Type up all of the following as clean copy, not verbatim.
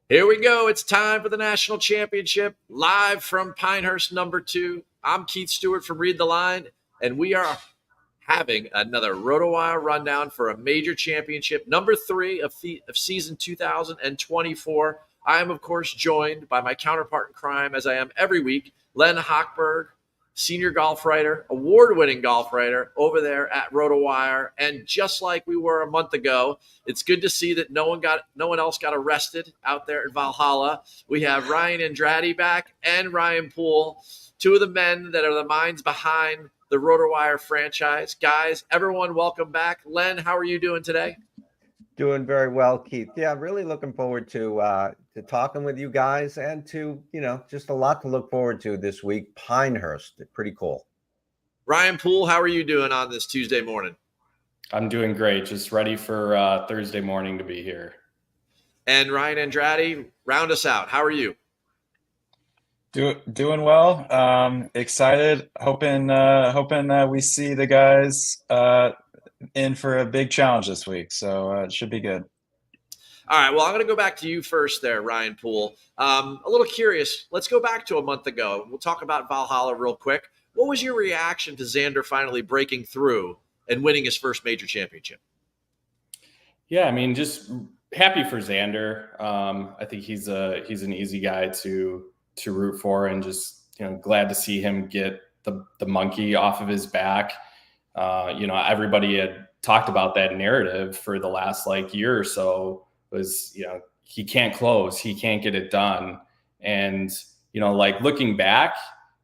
Here we go. It's time for the national championship, live from Pinehurst No. 2. I'm Keith Stewart from Read the Line, and we are having another RotoWire rundown for a major championship, number 3 of season 2024. I am, of course, joined by my counterpart in crime, as I am every week, Len Hochberg, senior golf writer, award-winning golf writer over there at RotoWire. And just like we were a month ago, it's good to see that no one else got arrested out there in Valhalla. We have Ryan Andrade back and Ryan Pohle, two of the men that are the minds behind the RotoWire franchise. Guys, everyone, welcome back. Len, how are you doing today? Doing very well, Keith. Yeah, really looking forward to talking with you guys and to, just a lot to look forward to this week. Pinehurst, pretty cool. Ryan Poole, how are you doing on this Tuesday morning? I'm doing great. Just ready for Thursday morning to be here. And Ryan Andrade, round us out. How are you? Doing well. Excited. Hoping we see the guys in for a big challenge this week. So it should be good. All right. Well, I'm going to go back to you first there, Ryan Poole. A little curious. Let's go back to a month ago. We'll talk about Valhalla real quick. What was your reaction to Xander finally breaking through and winning his first major championship? Yeah, I mean, just happy for Xander. I think he's an easy guy to root for, and just glad to see him get the monkey off of his back. Everybody had talked about that narrative for the last year or so. Was he can't close, he can't get it done, and looking back,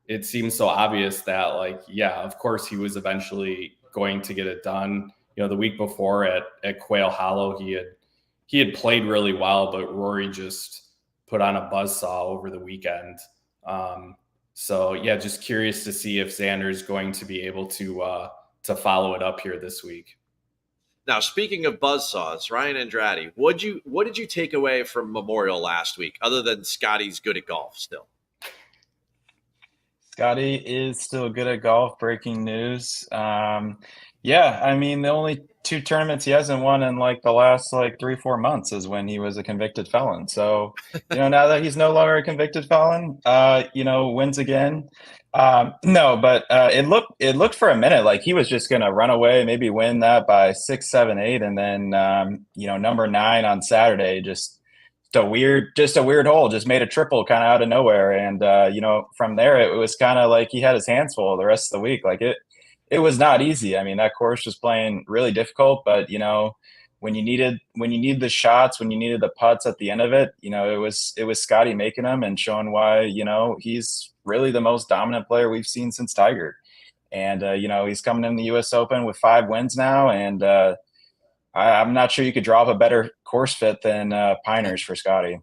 it seems so obvious that of course he was eventually going to get it done. The week before at Quail Hollow, he had played really well, but Rory just put on a buzzsaw over the weekend. Just curious to see if Xander is going to be able to follow it up here this week. Now, speaking of buzzsaws, Ryan Andrade, what did you take away from Memorial last week, other than Scottie's good at golf still? Scottie is still good at golf. Breaking news. I mean, the only 2 tournaments he hasn't won in the last 3-4 months is when he was a convicted felon. So, now that he's no longer a convicted felon, wins again. It looked for a minute like he was just going to run away, maybe win that by 6, 7, 8. And then, number 9 on Saturday, just a weird hole, just made a triple kind of out of nowhere. And, from there, it was kind of like he had his hands full the rest of the week. It was not easy. I mean, that course was playing really difficult, but, when you needed the shots, when you needed the putts at the end of it, it was Scottie making them and showing why, he's really the most dominant player we've seen since Tiger. And, he's coming in the U.S. Open with 5 wins now. And I'm not sure you could draw up a better course fit than Pinehurst for Scottie.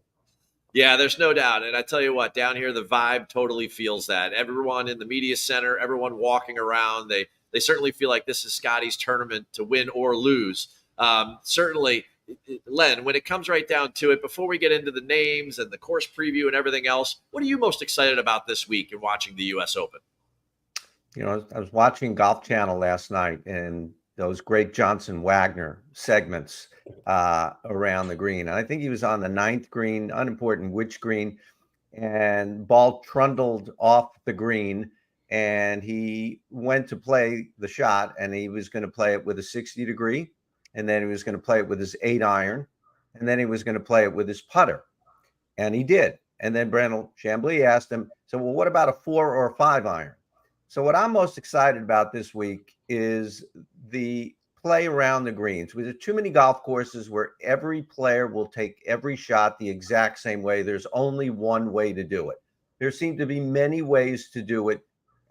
Yeah, there's no doubt. And I tell you what, down here, the vibe totally feels that. Everyone in the media center, everyone walking around, they certainly feel like this is Scottie's tournament to win or lose. Certainly, Len, when it comes right down to it, before we get into the names and the course preview and everything else, what are you most excited about this week in watching the U.S. Open? I was watching Golf Channel last night, and those great Johnson Wagner segments around the green. And I think he was on the 9th green, unimportant which green, and ball trundled off the green, and he went to play the shot, and he was going to play it with a 60 degree. And then he was going to play it with his 8 iron. And then he was going to play it with his putter. And he did. And then Brandel Chambly asked him, so, well, what about a 4 or a 5 iron? So what I'm most excited about this week is the play around the greens. There's too many golf courses where every player will take every shot the exact same way. There's only one way to do it. There seem to be many ways to do it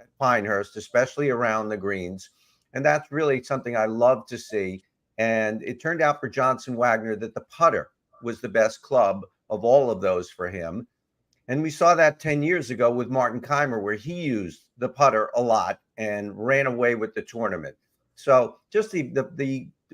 at Pinehurst, especially around the greens. And that's really something I love to see. And it turned out for Johnson Wagner that the putter was the best club of all of those for him. And we saw that 10 years ago with Martin Keimer, where he used the putter a lot and ran away with the tournament. So just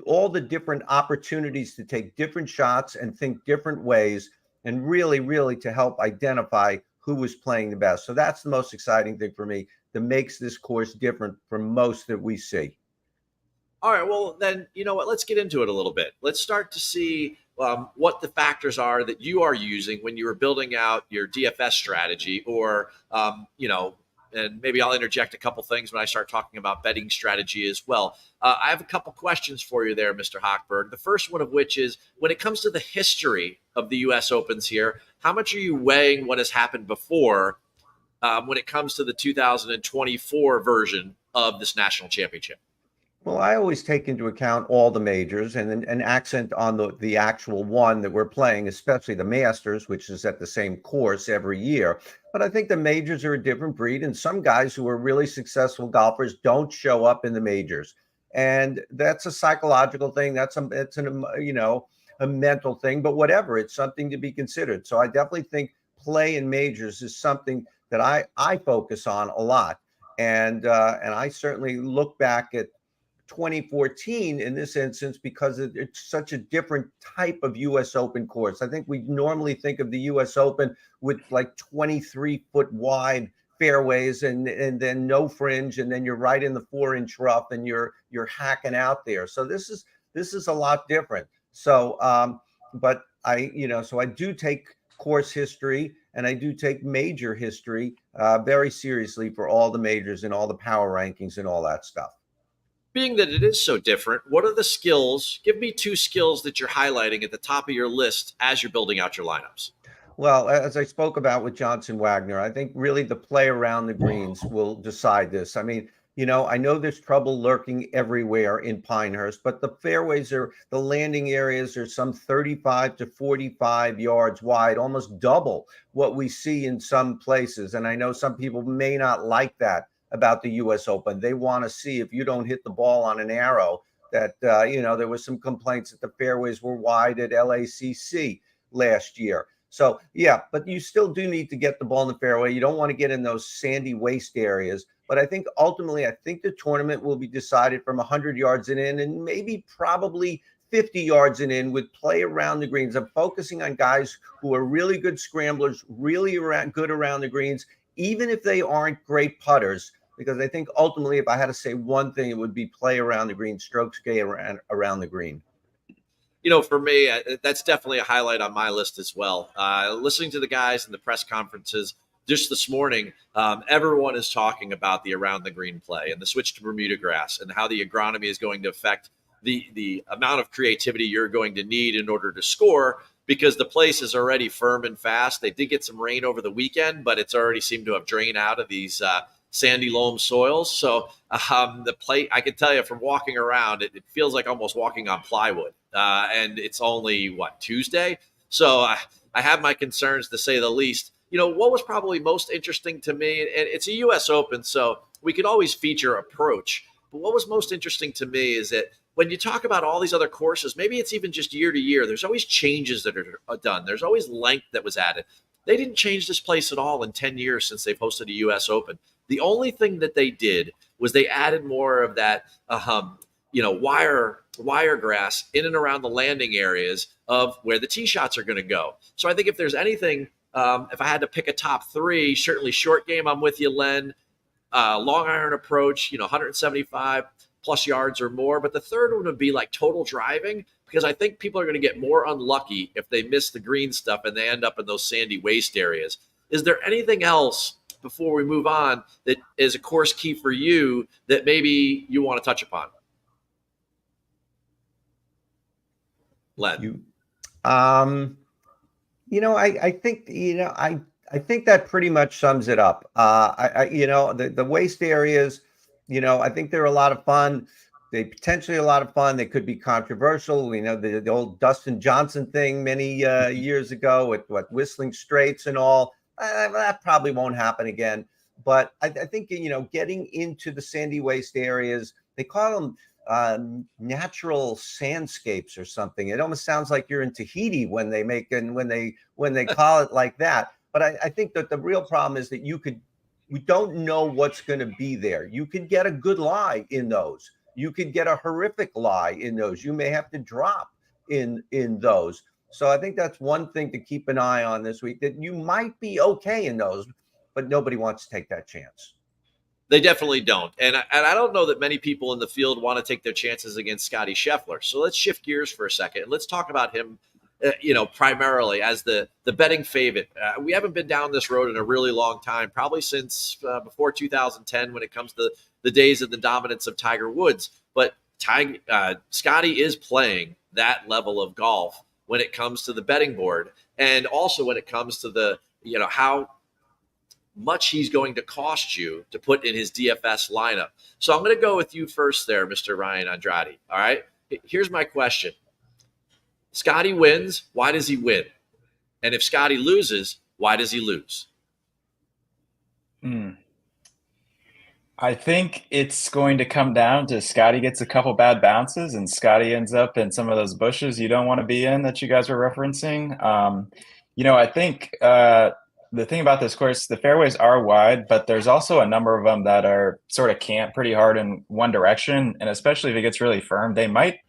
all the different opportunities to take different shots and think different ways, and really, really to help identify who was playing the best. So that's the most exciting thing for me that makes this course different from most that we see. All right, well, then, you know what? Let's get into it a little bit. Let's start to see what the factors are that you are using when you are building out your DFS strategy, or and maybe I'll interject a couple things when I start talking about betting strategy as well. I have a couple questions for you there, Mr. Hochberg. The first one of which is, when it comes to the history of the U.S. Opens here, how much are you weighing what has happened before when it comes to the 2024 version of this national championship? Well, I always take into account all the majors and an accent on the actual one that we're playing, especially the Masters, which is at the same course every year. But I think the majors are a different breed, and some guys who are really successful golfers don't show up in the majors, and that's a psychological thing. It's a mental thing, but whatever, it's something to be considered. So I definitely think play in majors is something that I focus on a lot, and I certainly look back at 2014 in this instance because it's such a different type of U.S. Open course. I think we normally think of the U.S. Open with like 23-foot wide fairways and then no fringe, and then you're right in the 4-inch rough and you're hacking out there. So this is a lot different. So but I do take course history and I do take major history very seriously for all the majors and all the power rankings and all that stuff. Being that it is so different, what are the skills? Give me 2 skills that you're highlighting at the top of your list as you're building out your lineups. Well, as I spoke about with Johnson Wagner, I think really the play around the greens will decide this. I mean, I know there's trouble lurking everywhere in Pinehurst, but the the landing areas are some 35 to 45 yards wide, almost double what we see in some places. And I know some people may not like that about the U.S. Open. They want to see if you don't hit the ball on an arrow that, there was some complaints that the fairways were wide at LACC last year. So, yeah, but you still do need to get the ball in the fairway. You don't want to get in those sandy waste areas. But I think ultimately, the tournament will be decided from 100 yards and in, and maybe probably 50 yards and in with play around the greens. I'm focusing on guys who are really good scramblers, really good around the greens, even if they aren't great putters. Because I think ultimately, if I had to say one thing, it would be play around the green, strokes gained around the green. For me, that's definitely a highlight on my list as well. Listening to the guys in the press conferences just this morning, everyone is talking about the around the green play and the switch to Bermuda grass and how the agronomy is going to affect the amount of creativity you're going to need in order to score, because the place is already firm and fast. They did get some rain over the weekend, but it's already seemed to have drained out of these sandy loam soils. So the plate, I can tell you from walking around, it feels like almost walking on plywood. And it's only, Tuesday? So I have my concerns, to say the least. What was probably most interesting to me, and it's a U.S. Open, so we could always feature approach. But what was most interesting to me is that when you talk about all these other courses, maybe it's even just year to year, there's always changes that are done. There's always length that was added. They didn't change this place at all in 10 years since they've hosted a U.S. Open. The only thing that they did was they added more of that, wire grass in and around the landing areas of where the tee shots are going to go. So I think if there's anything, if I had to pick a top 3, certainly short game, I'm with you, Len. Long iron approach, 175 plus yards or more. But the third one would be like total driving, because I think people are going to get more unlucky if they miss the green stuff and they end up in those sandy waste areas. Is there anything else before we move on that is a course key for you that maybe you want to touch upon? Len. I think that pretty much sums it up. The waste areas, I think they're a lot of fun. They potentially a lot of fun. They could be controversial. We know the old Dustin Johnson thing many years ago with Whistling Straits and all. That probably won't happen again. But I think, getting into the sandy waste areas, they call them natural sandscapes or something. It almost sounds like you're in Tahiti when they call it like that. But I think that the real problem is that we don't know what's going to be there. You could get a good lie in those. You could get a horrific lie in those. You may have to drop in those. So I think that's one thing to keep an eye on this week, that you might be okay in those, but nobody wants to take that chance. They definitely don't. And I don't know that many people in the field want to take their chances against Scottie Scheffler. So let's shift gears for a second. Let's talk about him primarily as the betting favorite. We haven't been down this road in a really long time, probably since before 2010 when it comes to the days of the dominance of Tiger Woods. But Scottie is playing that level of golf when it comes to the betting board, and also when it comes to the how much he's going to cost you to put in his DFS lineup. So I'm going to go with you first there, Mr. Ryan Andrade. All right. Here's my question. Scottie wins. Why does he win? And if Scottie loses, why does he lose? I think it's going to come down to Scottie gets a couple bad bounces and Scottie ends up in some of those bushes you don't want to be in that you guys were referencing. I think the thing about this course, the fairways are wide, but there's also a number of them that are sort of camp pretty hard in one direction. And especially if it gets really firm, they might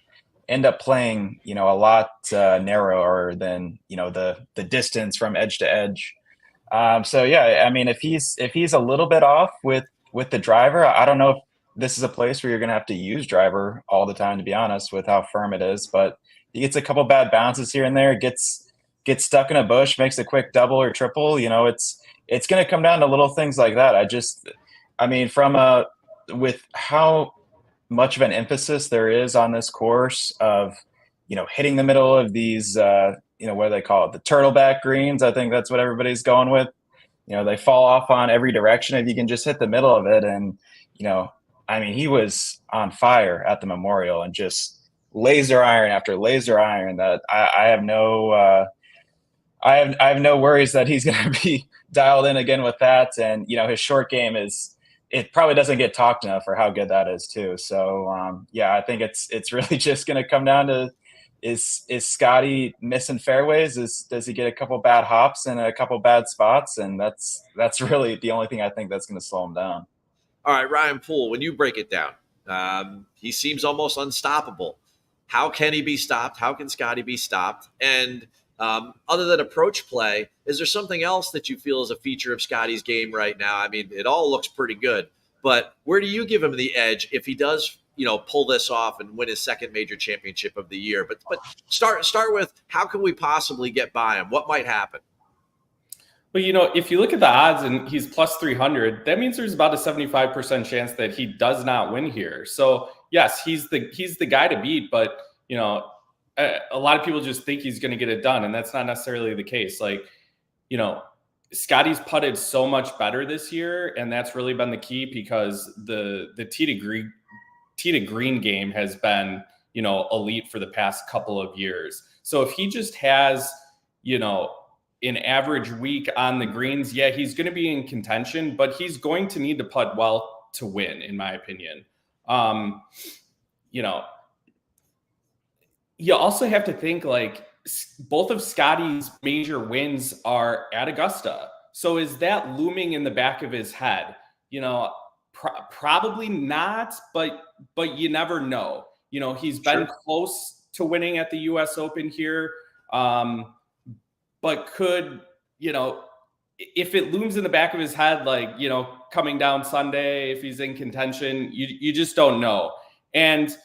end up playing, a lot narrower than, the distance from edge to edge. So yeah, I mean, if he's a little bit off with the driver, I don't know if this is a place where you're going to have to use driver all the time, to be honest, with how firm it is. But he gets a couple bad bounces here and there, gets stuck in a bush, makes a quick double or triple. It's going to come down to little things like that. With how much of an emphasis there is on this course of, hitting the middle of these, what do they call it? The turtleback greens. I think that's what everybody's going with. They fall off on every direction if you can just hit the middle of it. And, he was on fire at the Memorial and just laser iron after laser iron that I have no I have no worries that he's going to be dialed in again with that. And, his short game it probably doesn't get talked enough for how good that is too. So, I think it's really just going to come down to, is Scottie missing fairways? Does he get a couple bad hops and a couple bad spots? And that's really the only thing I think that's going to slow him down. All right, Ryan Poole, when you break it down, he seems almost unstoppable. How can he be stopped? How can Scottie be stopped? And other than approach play, is there something else that you feel is a feature of Scottie's game right now? I mean, it all looks pretty good, but where do you give him the edge if he does, pull this off and win his second major championship of the year? But start with, how can we possibly get by him? What might happen? Well, if you look at the odds and he's plus 300, that means there's about a 75% chance that he does not win here. So yes, he's the guy to beat, but a lot of people just think he's going to get it done, and that's not necessarily the case. Scottie's putted so much better this year, and that's really been the key because the tee to green game has been, elite for the past couple of years. So if he just has, an average week on the greens, yeah, he's going to be in contention, but he's going to need to putt well to win, in my opinion. You also have to think both of Scottie's major wins are at Augusta. So is that looming in the back of his head? Probably not, but you never know. He's been close to winning at the US Open here. But could, if it looms in the back of his head, coming down Sunday, if he's in contention, you just don't know. And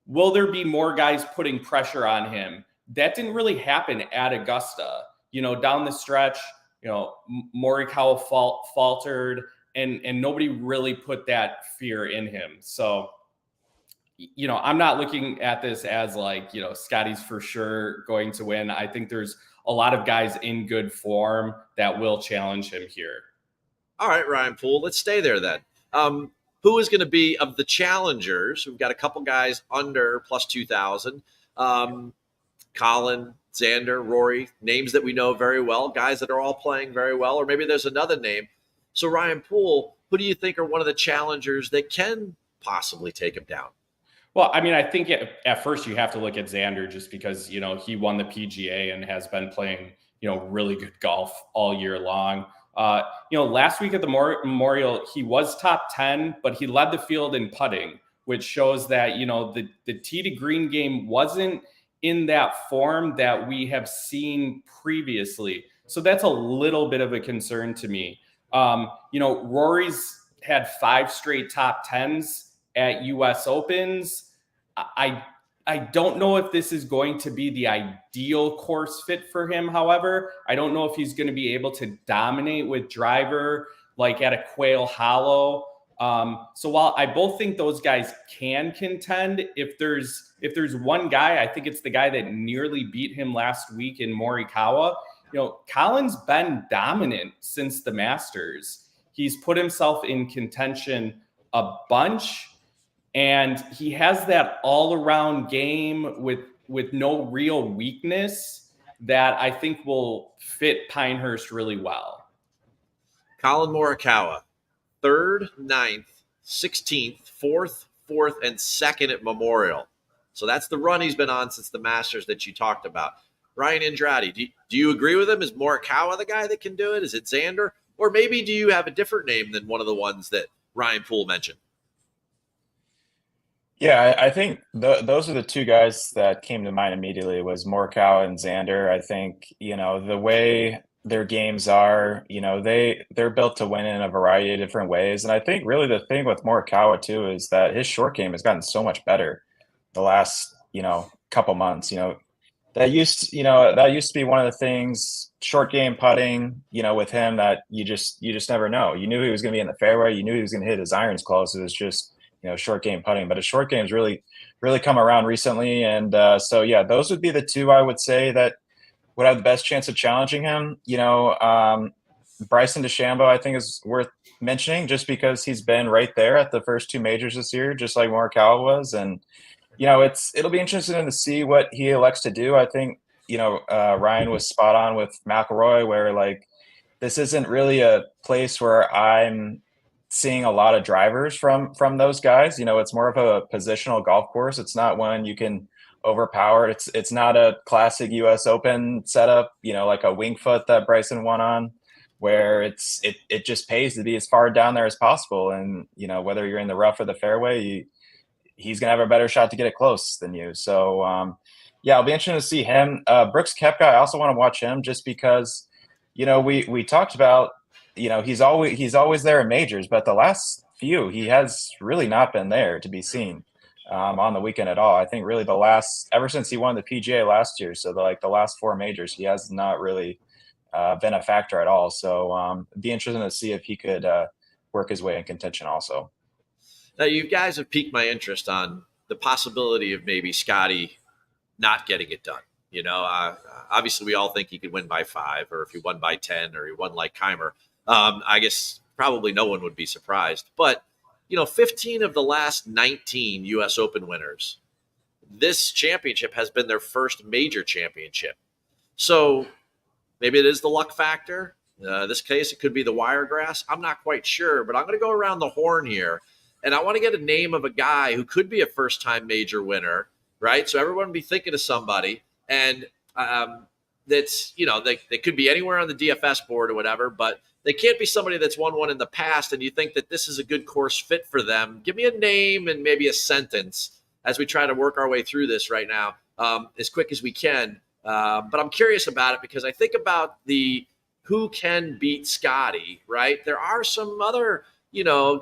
will there be more guys putting pressure on him? That didn't really happen at Augusta. Down the stretch, Morikawa faltered, and nobody really put that fear in him. So, I'm not looking at this as Scottie's for sure going to win. I think there's a lot of guys in good form that will challenge him here. All right, Ryan Poole, let's stay there then. Who is going to be, of the challengers? We've got a couple guys under plus 2,000. Colin, Xander, Rory, names that we know very well, guys that are all playing very well, or maybe there's another name. So Ryan Poole, who do you think are one of the challengers that can possibly take him down? Well, I think at first you have to look at Xander just because, he won the PGA and has been playing, really good golf all year long. Last week at the Memorial, he was top 10, but he led the field in putting, which shows that, the tee to green game wasn't in that form that we have seen previously. So that's a little bit of a concern to me. Rory's had 5 straight top 10s at US Opens. I I don't know if this is going to be the ideal course fit for him. However, I don't know if he's going to be able to dominate with driver like at a Quail Hollow. So while I both think those guys can contend, if there's one guy, I think it's the guy that nearly beat him last week in Morikawa. Colin's been dominant since the Masters. He's put himself in contention a bunch, and he has that all-around game with no real weakness that I think will fit Pinehurst really well. Colin Morikawa, 3rd, 9th, 16th, 4th, and 2nd at Memorial. So that's the run he's been on since the Masters that you talked about. Ryan Andrade, do you agree with him? Is Morikawa the guy that can do it? Is it Xander? Or maybe do you have a different name than one of the ones that Ryan Poole mentioned? Yeah, I think those are the two guys that came to mind immediately was Morikawa and Xander. I think, the way their games are, they're built to win in a variety of different ways. And I think really the thing with Morikawa too is that his short game has gotten so much better the last, couple months. That used to be one of the things, short game putting, with him that you just never know. You knew he was going to be in the fairway. You knew he was going to hit his irons close. It was just, short game putting, but his short game's really come around recently. And so, yeah, those would be the two I would say that would have the best chance of challenging him. Bryson DeChambeau, I think, is worth mentioning just because he's been right there at the first two majors this year, just like Morikawa was. And, it'll be interesting to see what he elects to do. I think, Ryan was spot on with McIlroy, where like, this isn't really a place where I'm seeing a lot of drivers from those guys. It's more of a positional golf course. It's not one you can overpower. It's not a classic US Open setup, like a Winged Foot that Bryson won on, where it just pays to be as far down there as possible. And, whether you're in the rough or the fairway, he's going to have a better shot to get it close than you. So, yeah, I'll be interested to see him. Brooks Koepka, I also want to watch him just because, we talked about, he's always there in majors, but the last few, he has really not been there to be seen on the weekend at all. I think really ever since he won the PGA last year, so the last 4 majors, he has not really been a factor at all. So it'd be interesting to see if he could work his way in contention also. Now, you guys have piqued my interest on the possibility of maybe Scottie not getting it done. Obviously we all think he could win by 5, or if he won by 10, or he won like Keimer. I guess probably no one would be surprised. But, 15 of the last 19 U.S. Open winners, this championship has been their first major championship. So maybe it is the luck factor. This case, it could be the Wiregrass. I'm not quite sure, but I'm going to go around the horn here. And I want to get a name of a guy who could be a first-time major winner, right? So everyone be thinking of somebody. And that's, they could be anywhere on the DFS board or whatever, but they can't be somebody that's won one in the past and you think that this is a good course fit for them. Give me a name and maybe a sentence as we try to work our way through this right now as quick as we can. But I'm curious about it because I think about who can beat Scottie, right? There are some other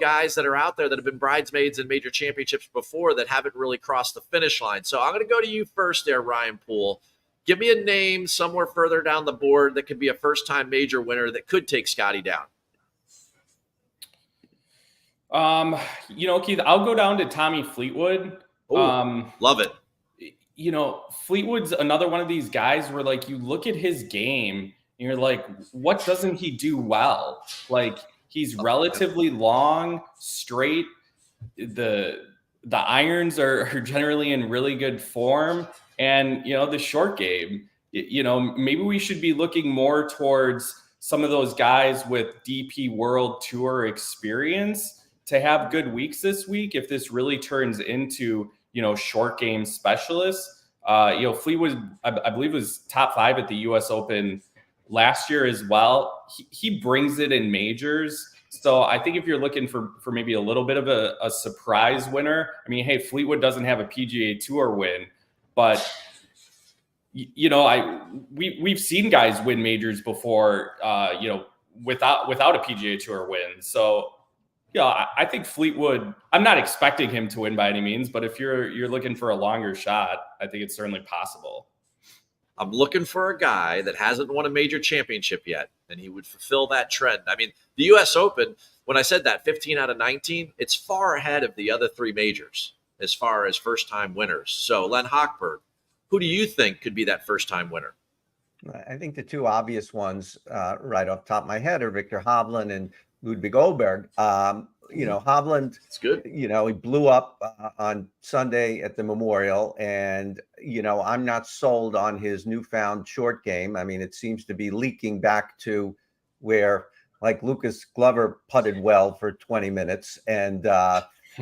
guys that are out there that have been bridesmaids in major championships before that haven't really crossed the finish line. So I'm going to go to you first there, Ryan Poole. Give me a name somewhere further down the board that could be a first-time major winner that could take Scottie down. Keith, I'll go down to Tommy Fleetwood. Love it. Fleetwood's another one of these guys where like you look at his game and you're like, what doesn't he do well? Like, he's relatively long, straight. The irons are generally in really good form. And, the short game, maybe we should be looking more towards some of those guys with DP World Tour experience to have good weeks this week. If this really turns into, short game specialists, Fleetwood, I believe, was top 5 at the US Open last year as well. He brings it in majors. So I think if you're looking for maybe a little bit of a surprise winner, I mean, hey, Fleetwood doesn't have a PGA Tour win, but we've seen guys win majors before, without a PGA Tour win. So Yeah, I think Fleetwood, I'm not expecting him to win by any means, but if you're looking for a longer shot, I think it's certainly possible. I'm looking for a guy that hasn't won a major championship yet, and he would fulfill that trend. I mean, the U.S. Open, when I said that, 15 out of 19, it's far ahead of the other three majors as far as first-time winners. So, Len Hochberg, who do you think could be that first-time winner? I think the two obvious ones right off the top of my head are Victor Hovland and Ludwig Oberg. Hovland, It's good. he blew up on Sunday at the Memorial, and, I'm not sold on his newfound short game. I mean, it seems to be leaking back to where, like, Lucas Glover putted well for 20 minutes, and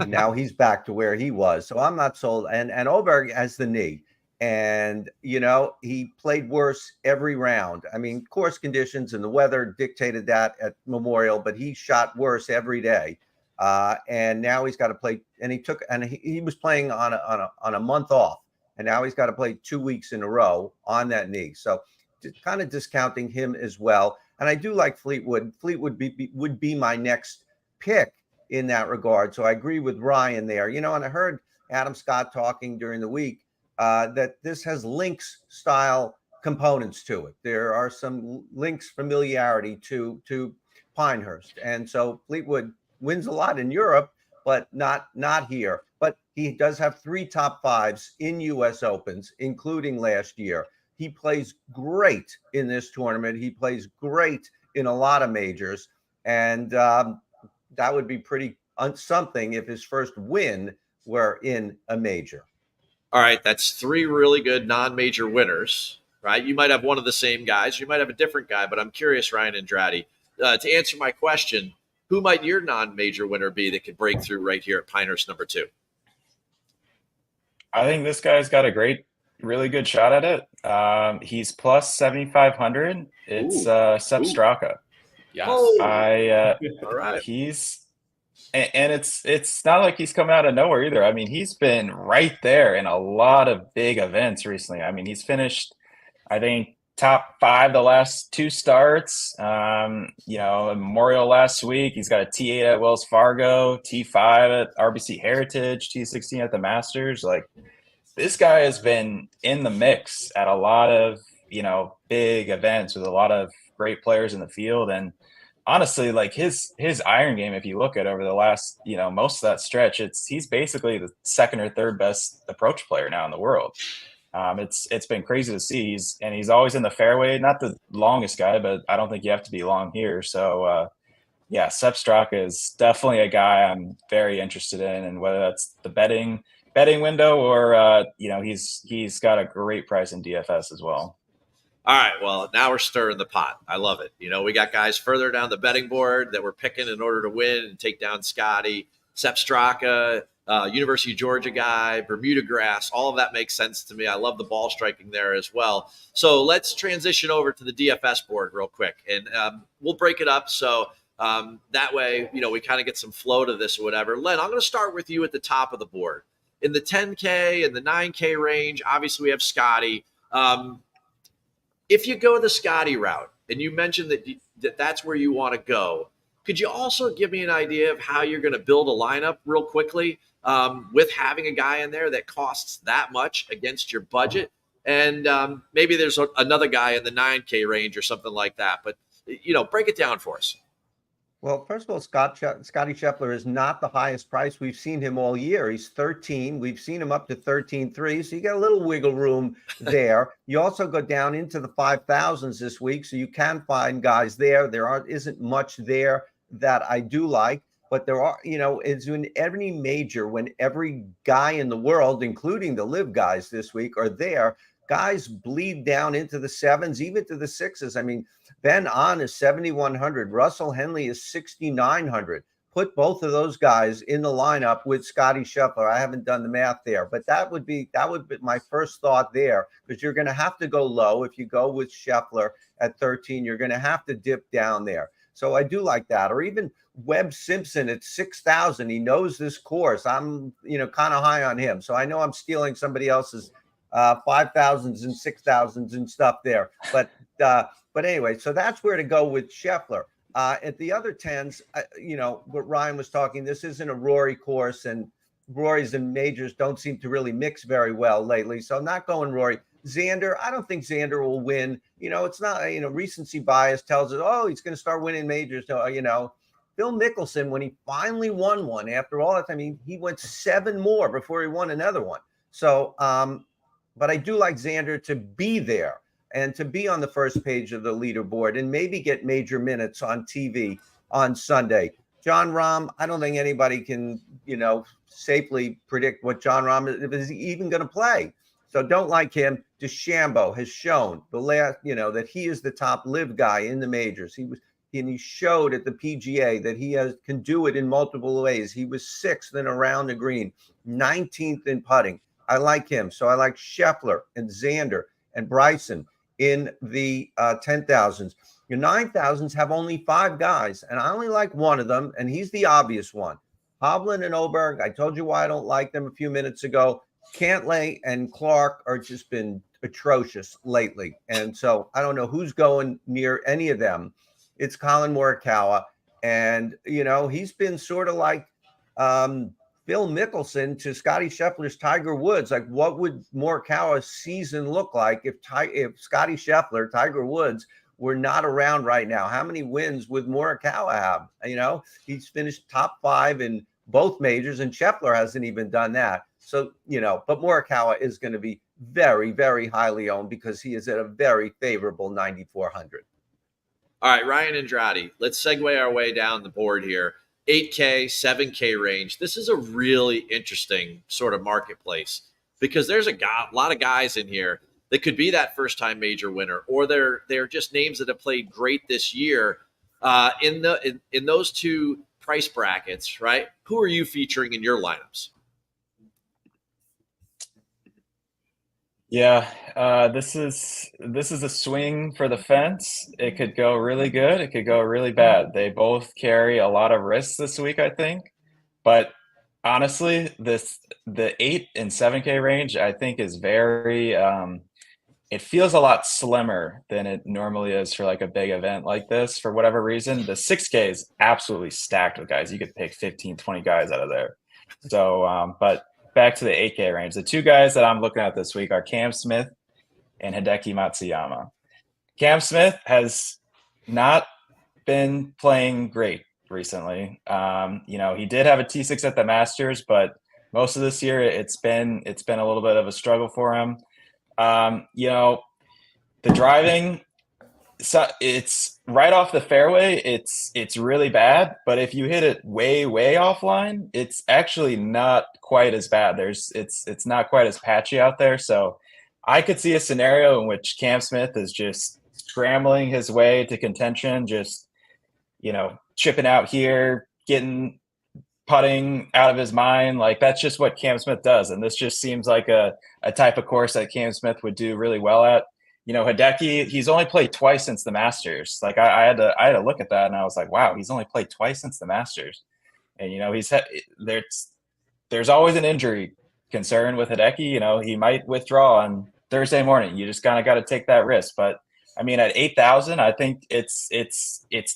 now he's back to where he was. So I'm not sold. And Oberg has the knee. And, he played worse every round. I mean, course conditions and the weather dictated that at Memorial, but he shot worse every day. And now he's got to play. And he was playing on a month off, and now he's got to play 2 weeks in a row on that knee. So kind of discounting him as well. And I do like Fleetwood. Fleetwood would be my next pick in that regard. So I agree with Ryan there. And I heard Adam Scott talking during the week that this has links style components to it. There are some links familiarity to Pinehurst. And so Fleetwood wins a lot in Europe, but not here. But he does have 3 top 5s in US Opens, including last year. He plays great in this tournament. He plays great in a lot of majors. And that would be pretty something if his first win were in a major. All right, that's 3 really good non-major winners, right? You might have one of the same guys. You might have a different guy, but I'm curious, Ryan Andrade, to answer my question, who might your non-major winner be that could break through right here at Pinehurst number 2? I think this guy's got a really good shot at it. He's plus 7,500. It's Sepp Straka. Yes. All right. And it's not like he's come out of nowhere either. I mean, he's been right there in a lot of big events recently. I mean, he's finished, I think, top 5 the last 2 starts. Memorial last week. He's got a T8 at Wells Fargo, T5 at RBC Heritage, T16 at the Masters. Like, this guy has been in the mix at a lot of, big events with a lot of great players in the field. And honestly, like his iron game, if you look at over the last, most of that stretch, he's basically the 2nd or 3rd best approach player now in the world. It's been crazy to see. He's always in the fairway, not the longest guy, but I don't think you have to be long here. So Sepp Straka is definitely a guy I'm very interested in, and whether that's the betting window or he's got a great price in DFS as well. All right, well, now we're stirring the pot. I love it. We got guys further down the betting board that we're picking in order to win and take down Scottie, Sepp Straka, University of Georgia guy, Bermuda grass. All of that makes sense to me. I love the ball striking there as well. So let's transition over to the DFS board real quick, and we'll break it up. So that way, we kind of get some flow to this or whatever. Len, I'm going to start with you at the top of the board. In the 10K and the 9K range, obviously we have Scottie. If you go the Scottie route, and you mentioned that's where you want to go, could you also give me an idea of how you're going to build a lineup real quickly with having a guy in there that costs that much against your budget? And maybe there's another guy in the 9K range or something like that. But, break it down for us. Well, first of all, Scottie Scheffler is not the highest price. We've seen him all year. He's 13. We've seen him up to 13.3. So you got a little wiggle room there. You also go down into the 5,000s this week. So you can find guys there. Isn't much there that I do like. But there are, it's in every major, when every guy in the world, including the live guys this week, are there, guys bleed down into the 7s, even to the 6s. I mean, Ben On is 7,100. Russell Henley is 6,900. Put both of those guys in the lineup with Scottie Scheffler. I haven't done the math there, but that would be my first thought there, because you're going to have to go low. If you go with Scheffler at 13, you're going to have to dip down there. So I do like that. Or even Webb Simpson at 6,000. He knows this course. I'm, kind of high on him. So I know I'm stealing somebody else's 5,000s and 6,000s and stuff there. But anyway, so that's where to go with Scheffler. At the other 10s, what Ryan was talking, this isn't a Rory course, and Rory's and majors don't seem to really mix very well lately. So I'm not going Rory. Xander, I don't think Xander will win. It's not, recency bias tells us, oh, he's going to start winning majors. Phil Mickelson, when he finally won one after all that time, he went 7 more before he won another one. So, but I do like Xander to be there and to be on the first page of the leaderboard and maybe get major minutes on TV on Sunday. John Rahm, I don't think anybody can, safely predict what John Rahm is even going to play. So don't like him. DeChambeau has shown that he is the top live guy in the majors. He showed at the PGA that he can do it in multiple ways. He was 6th in around the green, 19th in putting. I like him. So I like Scheffler and Xander and Bryson in the 10,000s. Your 9,000s have only 5 guys, and I only like one of them, and he's the obvious one. Hovland and Hochberg, I told you why I don't like them a few minutes ago. Cantlay and Clark are just been atrocious lately, and so I don't know who's going near any of them. It's Colin Morikawa, and, he's been sort of like Phil Mickelson to Scottie Scheffler's Tiger Woods. Like, what would Morikawa's season look like if Scottie Scheffler, Tiger Woods, were not around right now? How many wins would Morikawa have? He's finished top 5 in both majors, and Scheffler hasn't even done that. So, but Morikawa is going to be very, very highly owned because he is at a very favorable 9,400. All right, Ryan Andrade, let's segue our way down the board here. 8K, 7K range. This is a really interesting sort of marketplace because there's a lot of guys in here that could be that first-time major winner, or they're just names that have played great this year in those two price brackets, right? Who are you featuring in your lineups? Yeah, this is a swing for the fence. It could go really good. It could go really bad. They both carry a lot of risks this week, I think. But honestly, the 8 and 7K range, I think, is very. It feels a lot slimmer than it normally is for like a big event like this. For whatever reason, the 6K is absolutely stacked with guys. You could pick 15, 20 guys out of there. So, but back to the 8K range. The 2 guys that I'm looking at this week are Cam Smith and Hideki Matsuyama. Cam Smith has not been playing great recently. He did have a T6 at the Masters, but most of this year it's been a little bit of a struggle for him. The driving, so it's right off the fairway. It's really bad, but if you hit it way, way offline, it's actually not quite as bad. It's not quite as patchy out there. So I could see a scenario in which Cam Smith is just scrambling his way to contention, just, chipping out here, putting out of his mind. Like, that's just what Cam Smith does. And this just seems like a type of course that Cam Smith would do really well at. Hideki, he's only played twice since the Masters. Like, I had to look at that, and I was like, wow, he's only played twice since the Masters. And, there's always an injury concern with Hideki. He might withdraw on Thursday morning. You just kind of got to take that risk. But I mean, at 8,000, I think it's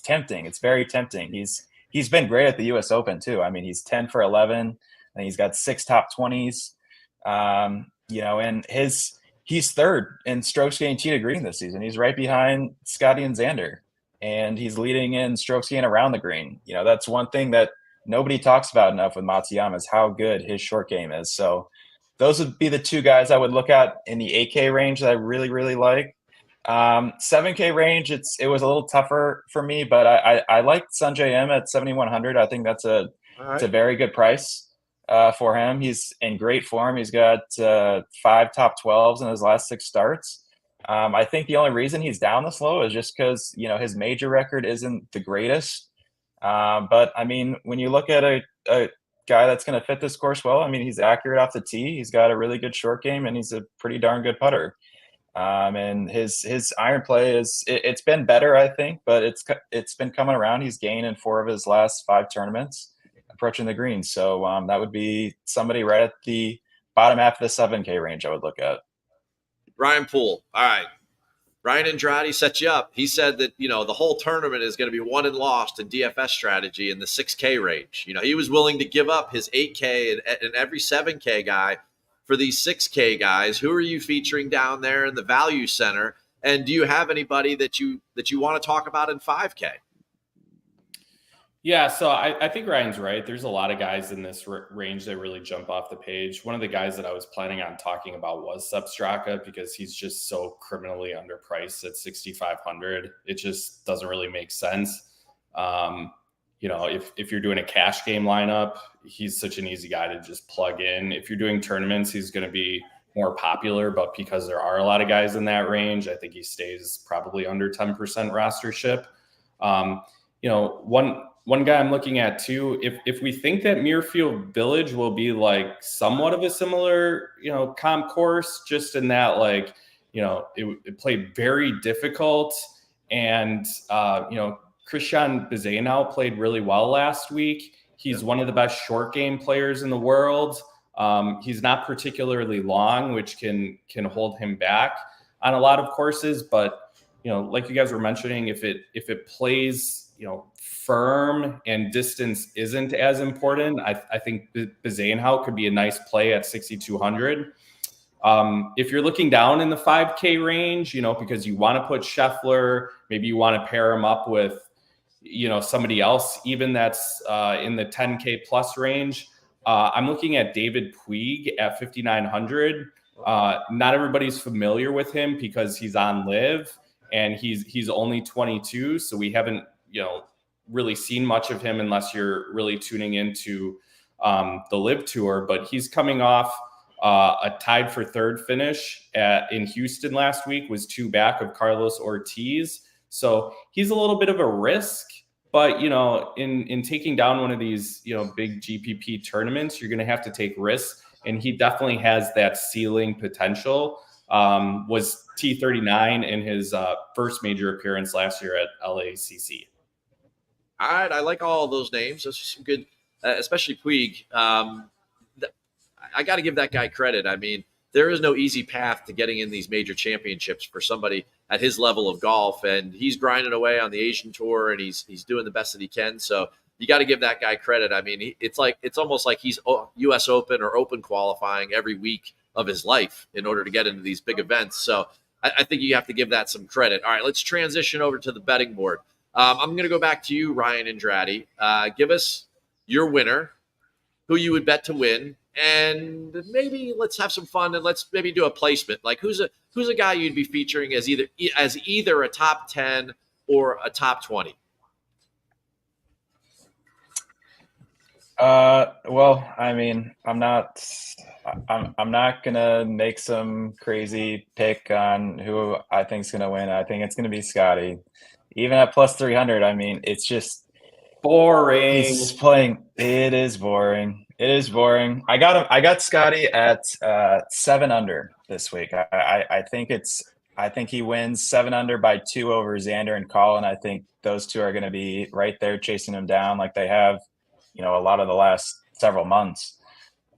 tempting. It's very tempting. He's been great at the U.S. Open too. I mean, he's 10 for 11, and he's got 6 top 20s. And he's 3rd in strokes gained tee to green this season. He's right behind Scottie and Xander, and he's leading in strokes gained around the green. That's one thing that nobody talks about enough with Matsuyama is how good his short game is. So those would be the 2 guys I would look at in the 8K range that I really, really like. 7K range, it was a little tougher for me, but I liked Sanjay M at 7,100. I think that's it's a very good price for him. He's in great form. He's got 5 top 12s in his last 6 starts. I think the only reason he's down this low is just because his major record isn't the greatest. But I mean, when you look at a guy that's going to fit this course well, I mean, he's accurate off the tee. He's got a really good short game, and he's a pretty darn good putter. And his iron play it's been better, I think, but it's been coming around. He's gained in 4 of his last 5 tournaments approaching the green. So that would be somebody right at the bottom half of the 7K range I would look at. Ryan Poole. All right. Ryan Andrade set you up. He said that, the whole tournament is going to be won and lost in DFS strategy in the 6K range. He was willing to give up his 8K and every 7K guy for these 6K guys. Who are you featuring down there in the value center? And do you have anybody that you want to talk about in 5K? Yeah, so I think Ryan's right. There's a lot of guys in this range that really jump off the page. One of the guys that I was planning on talking about was Straka, because he's just so criminally underpriced at 6,500. It just doesn't really make sense. If you're doing a cash game lineup, he's such an easy guy to just plug in. If you're doing tournaments, he's going to be more popular, but because there are a lot of guys in that range, I think he stays probably under 10% rostership. One guy I'm looking at too, if we think that Muirfield Village will be like somewhat of a similar, comp course, just in that it played very difficult, and Christian Bezenau played really well last week. He's one of the best short game players in the world. He's not particularly long, which can hold him back on a lot of courses, but like you guys were mentioning, if it plays firm and distance isn't as important, I think Bezenau could be a nice play at 6,200. If you're looking down in the 5K range, because you want to put Scheffler, maybe you want to pair him up with, somebody else, even that's in the 10K plus range. I'm looking at David Puig at 5,900. Not everybody's familiar with him because he's on Live and he's only 22. So we haven't, really seen much of him unless you're really tuning into the Live Tour, but he's coming off a tied for third finish in Houston last week, was 2 back of Carlos Ortiz. So he's a little bit of a risk, but in taking down one of these, big GPP tournaments, you're going to have to take risks. And he definitely has that ceiling potential. Was T39 in his first major appearance last year at LACC. All right, I like all of those names. Those are some good, especially Puig. I got to give that guy credit. I mean, there is no easy path to getting in these major championships for somebody at his level of golf, and he's grinding away on the Asian Tour, and he's doing the best that he can. So you got to give that guy credit. I mean, it's almost like he's U.S. Open or Open qualifying every week of his life in order to get into these big events. So I think you have to give that some credit. All right, let's transition over to the betting board. I'm going to go back to you, Ryan Andrade. Give us your winner, who you would bet to win, and maybe let's have some fun and let's maybe do a placement. Like who's a guy you'd be featuring as either a top 10 or a top 20? Well, I mean, I'm not gonna make some crazy pick on who I think is gonna win. I think it's gonna be Scottie. Even at plus 300, I mean, it's just boring. He's playing. It is boring. It is boring. I got Scottie at 7 under this week. I think he wins 7 under by 2 over Xander and Colin. I think those two are going to be right there chasing him down like they have, a lot of the last several months.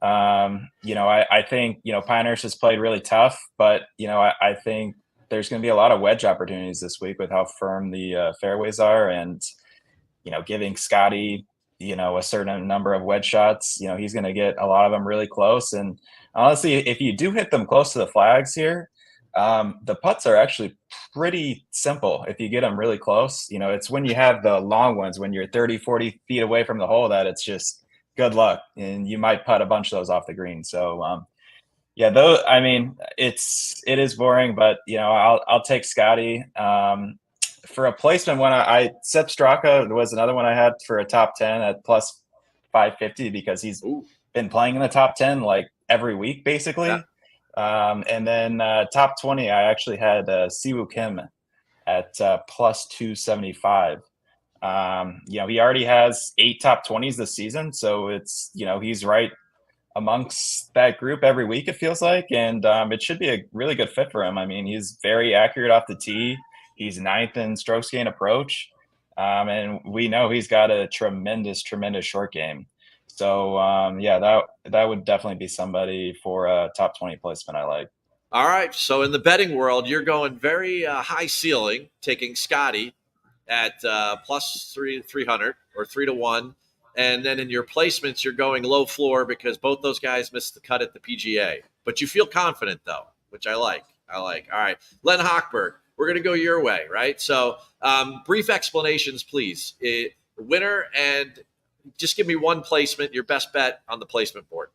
I think, Pinehurst has played really tough, but, I think there's going to be a lot of wedge opportunities this week with how firm the fairways are, and, giving Scottie, a certain number of wedge shots, he's going to get a lot of them really close. And honestly, if you do hit them close to the flags here, the putts are actually pretty simple. If you get them really close, it's when you have the long ones, when you're 30, 40 feet away from the hole, that it's just good luck. And you might putt a bunch of those off the green. So, yeah, though, I mean, it is boring, but I'll take Scottie. For a placement one, I Sepp Straka was another one I had for a top 10 at plus 550 because he's been playing in the top 10 like every week basically. Yeah. And then top 20, I actually had Siwoo Kim at plus 275. He already has 8 top 20s this season, so it's he's right amongst that group every week, it feels like, and it should be a really good fit for him. I mean, he's very accurate off the tee. He's 9th in strokes gain approach, and we know he's got a tremendous short game. So, that would definitely be somebody for a top 20 placement I like. All right. So in the betting world, you're going very high ceiling, taking Scottie at plus 300 or 3-1. And then in your placements, you're going low floor because both those guys missed the cut at the PGA. But you feel confident, though, which I like. All right. Len Hochberg, we're going to go your way, right? So brief explanations, please. Winner, and just give me one placement, your best bet on the placement board.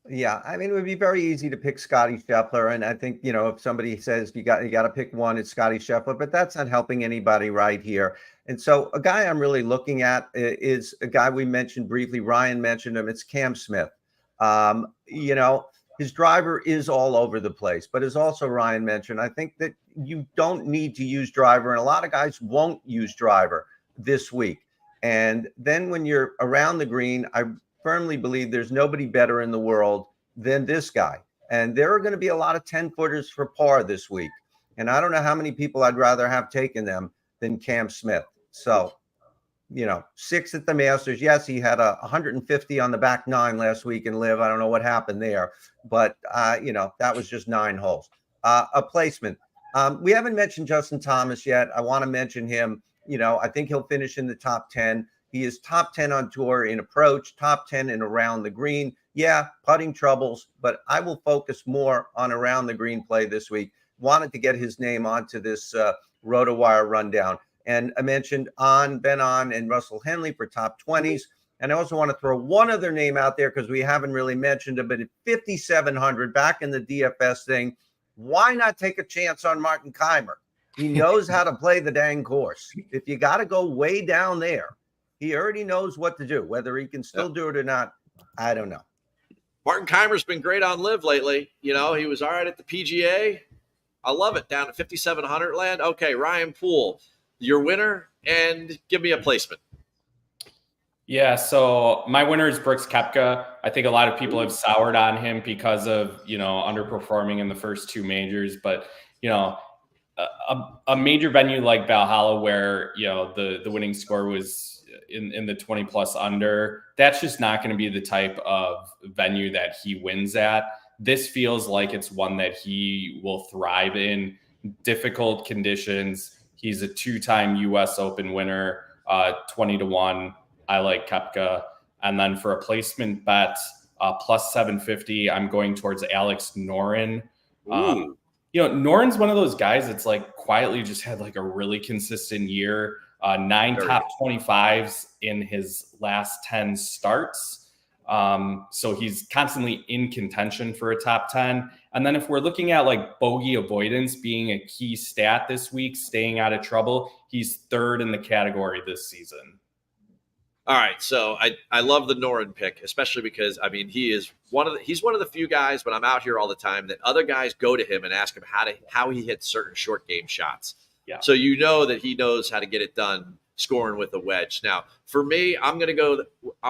Yeah, I mean, it would be very easy to pick Scottie Scheffler, and I think, you know, if somebody says you got to pick one, it's Scottie Scheffler, but that's not helping anybody right here. And so, a guy I'm really looking at is a guy we mentioned briefly. Ryan mentioned him. It's Cam Smith. You know, his driver is all over the place, but as also Ryan mentioned, I think that you don't need to use driver, and a lot of guys won't use driver this week. And then when you're around the green, I firmly believe there's nobody better in the world than this guy. And there are going to be a lot of 10-footers for par this week. And I don't know how many people I'd rather have taken them than Cam Smith. So, you know, 6th at the Masters. Yes, he had 150 on the back 9 last week in Live. I don't know what happened there. But, you know, that was just 9 holes. A placement. We haven't mentioned Justin Thomas yet. I want to mention him. You know, I think he'll finish in the top 10. He is top 10 on tour in approach, top 10 in around the green. Yeah, putting troubles, but I will focus more on around the green play this week. Wanted to get his name onto this RotoWire rundown. And I mentioned Ben On, and Russell Henley for top 20s. And I also want to throw one other name out there because we haven't really mentioned it, but at 5,700 back in the DFS thing, why not take a chance on Martin Kaymer? He knows how to play the dang course. If you got to go way down there, he already knows what to do. Whether he can still do it or not, I don't know. Martin Kaymer's been great on Live lately. You know, he was all right at the PGA. I love it. Down at 5,700 land. Okay, Ryan Poole, your winner, and give me a placement. Yeah, so my winner is Brooks Koepka. I think a lot of people have soured on him because of, you know, underperforming in the first 2 majors. But, you know, a major venue like Valhalla where, you know, the winning score was in the 20 plus under, that's just not going to be the type of venue that he wins at. This feels like it's one that he will thrive in. Difficult conditions. He's a 2-time US Open winner, 20-1. I like Koepka. And then for a placement bet, plus 750, I'm going towards Alex Noren. You know, Noren's one of those guys that's like quietly just had like a really consistent year. 9 top 25s in his last 10 starts. So he's constantly in contention for a top 10. And then if we're looking at like bogey avoidance being a key stat this week, staying out of trouble, he's 3rd in the category this season. All right, so I love the Noren pick, especially because, I mean, he's one of the few guys when I'm out here all the time that other guys go to him and ask him how he hits certain short game shots. Yeah. So you know that he knows how to get it done scoring with a wedge. Now, for me, I'm going to go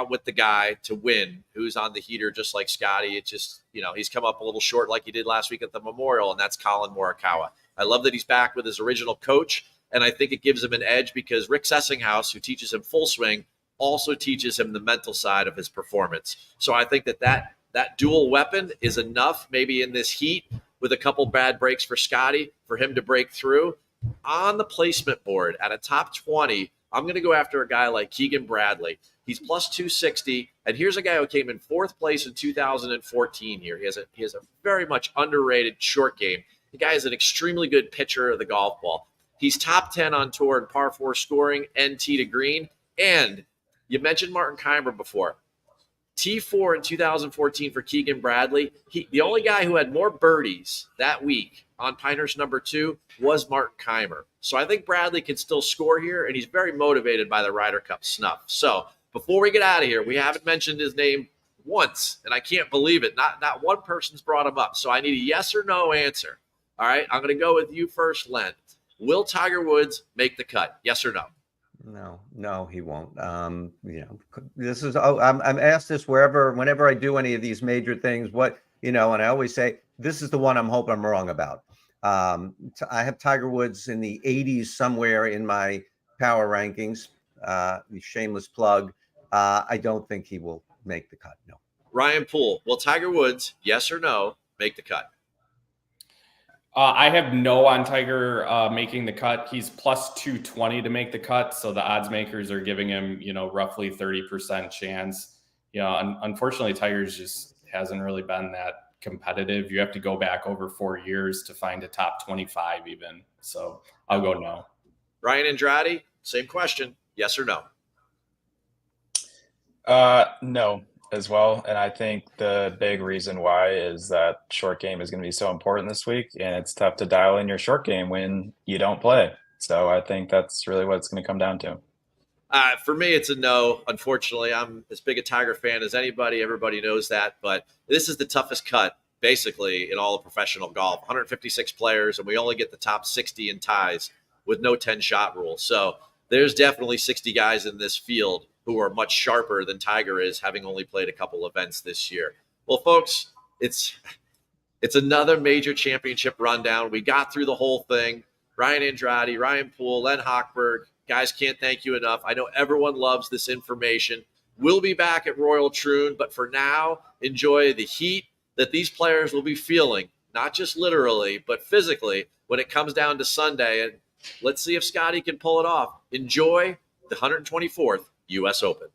with the guy to win who's on the heater just like Scottie. It's just, you know, he's come up a little short like he did last week at the Memorial, and that's Colin Morikawa. I love that he's back with his original coach, and I think it gives him an edge because Rick Sessinghaus, who teaches him full swing, also teaches him the mental side of his performance. So I think that dual weapon is enough maybe in this heat with a couple bad breaks for Scottie for him to break through. On the placement board at a top 20, I'm going to go after a guy like Keegan Bradley. He's plus 260, and here's a guy who came in 4th place in 2014 here. He has a very much underrated short game. The guy is an extremely good pitcher of the golf ball. He's top 10 on tour in par 4 scoring, NT to green, and you mentioned Martin Kaymer before. T4 in 2014 for Keegan Bradley. The only guy who had more birdies that week on Pinehurst No. 2 was Martin Kaymer. So I think Bradley can still score here, and he's very motivated by the Ryder Cup snuff. So before we get out of here, we haven't mentioned his name once, and I can't believe it. Not one person's brought him up. So I need a yes or no answer. All right, I'm going to go with you first, Len. Will Tiger Woods make the cut? Yes or no? No, he won't. You know, this is, I'm asked this whenever I do any of these major things, and I always say, this is the one I'm hoping I'm wrong about. I have Tiger Woods in the 80s somewhere in my power rankings. Shameless plug. I don't think he will make the cut. No. Ryan Poole, will Tiger Woods, yes or no, make the cut? I have no on Tiger making the cut. He's plus 220 to make the cut. So the odds makers are giving him, roughly 30% chance. Unfortunately, Tiger's just hasn't really been that competitive. You have to go back over 4 years to find a top 25 even. So I'll go no. Ryan Andrade, same question. Yes or no? No as well. And I think the big reason why is that short game is going to be so important this week, and it's tough to dial in your short game when you don't play. So I think that's really what it's going to come down to. For me, it's a no. Unfortunately, I'm as big a Tiger fan as anybody. Everybody knows that. But this is the toughest cut, basically, in all of professional golf. 156 players, and we only get the top 60 in ties with no 10-shot rule. So there's definitely 60 guys in this field who are much sharper than Tiger is, having only played a couple events this year. Well, folks, it's another major championship rundown. We got through the whole thing. Ryan Andrade, Ryan Poole, Len Hochberg. Guys, can't thank you enough. I know everyone loves this information. We'll be back at Royal Troon, but for now, enjoy the heat that these players will be feeling, not just literally, but physically, when it comes down to Sunday. And let's see if Scottie can pull it off. Enjoy the 124th U.S. Open.